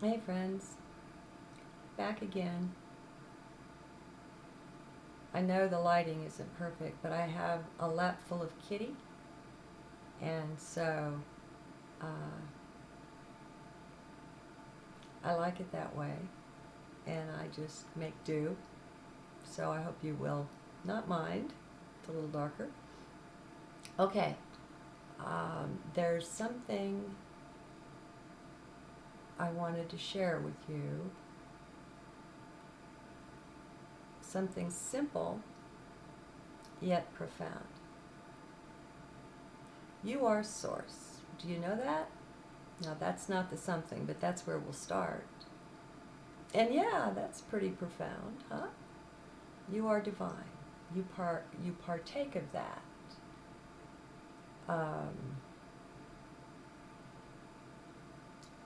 Hey friends, back again. I know the lighting isn't perfect, but I have a lap full of kitty, and so uh, I like it that way, and I just make do. So I hope you will not mind. It's a little darker. Okay, there's something I wanted to share with you. Something simple yet profound. You are source. Do you know that? Now, that's not the something, but that's where we'll start. And yeah, that's pretty profound, huh? You are divine. You partake of that. Um,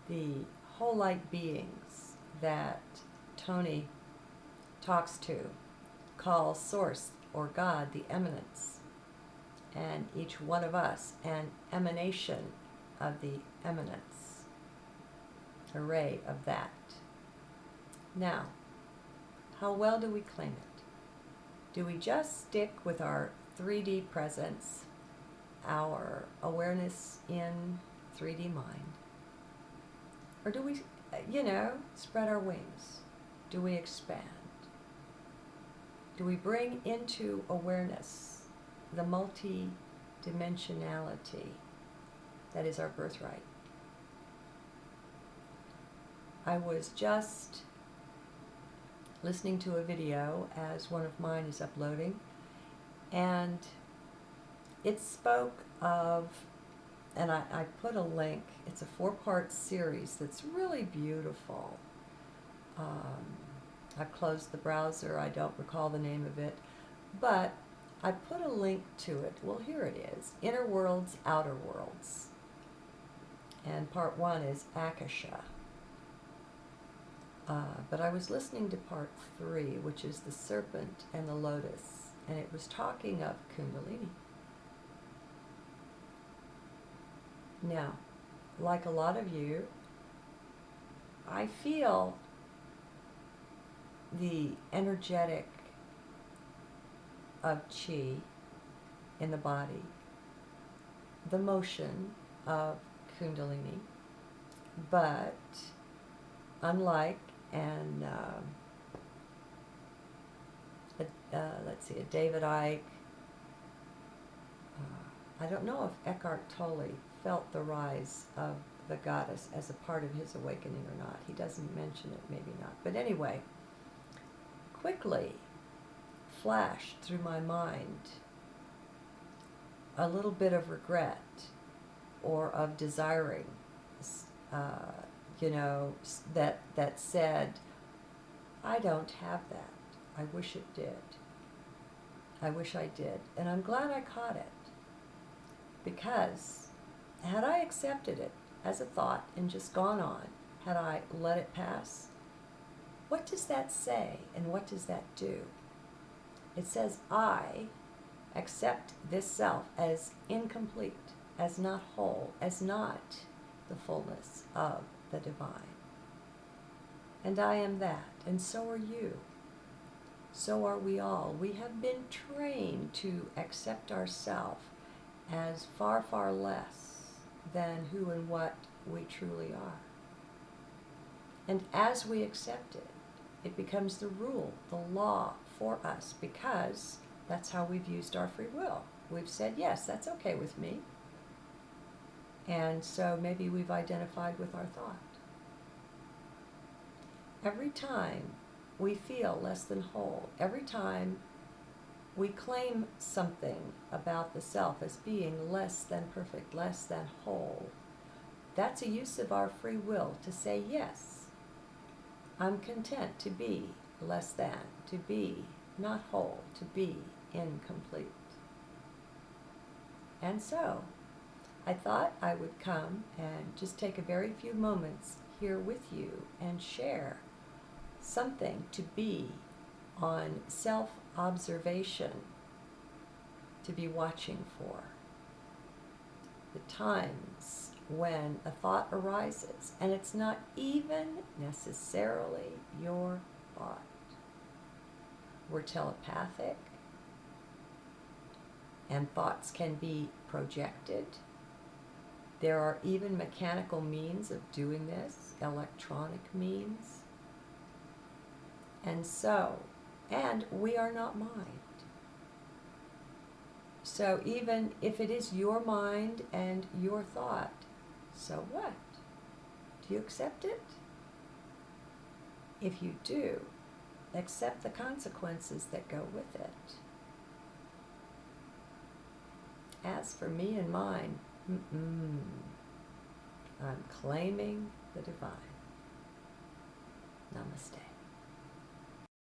the whole light beings that Tony talks to call Source or God the eminence, and each one of us an emanation of the eminence, a ray of that. Now, how well do we claim it? Do we just stick with our 3D presence, our awareness in 3D mind? Or do we, spread our wings? Do we expand? Do we bring into awareness the multi-dimensionality that is our birthright? I was just listening to a video as one of mine is uploading, and it spoke of, and I put a link, it's a 4-part series that's really beautiful. I've closed the browser, I don't recall the name of it, but I put a link to it. Well, here it is, Inner Worlds, Outer Worlds. And part 1 is Akasha. But I was listening to part 3, which is the serpent and the lotus, and it was talking of Kundalini. Now, like a lot of you, I feel the energetic of chi in the body, the motion of Kundalini, but unlike let's see, a David Icke, I don't know if Eckhart Tolle felt the rise of the goddess as a part of his awakening or not. He doesn't mention it, maybe not. But anyway, quickly flashed through my mind a little bit of regret or of desiring, that said, I don't have that. I wish it did. I wish I did. And I'm glad I caught it, because had I accepted it as a thought and just gone on, had I let it pass, what does that say and what does that do? It says I accept this self as incomplete, as not whole, as not the fullness of the divine. And I am that, and so are you. So are we all. We have been trained to accept ourselves as far, far less than who and what we truly are. And as we accept it, it becomes the rule, the law for us, because that's how we've used our free will. We've said, yes, that's okay with me. And so maybe we've identified with our thought. Every time we feel less than whole, every time we claim something about the self as being less than perfect, less than whole, that's a use of our free will to say, yes, I'm content to be less than, to be not whole, to be incomplete. And so I thought I would come and just take a very few moments here with you and share something to be on self-observation, to be watching for. The times when a thought arises, and it's not even necessarily your thought. We're telepathic, and thoughts can be projected. There are even mechanical means of doing this, electronic means. And we are not mind. So even if it is your mind and your thought, so what? Do you accept it? If you do, accept the consequences that go with it. As for me and mine, I'm claiming the divine. Namaste.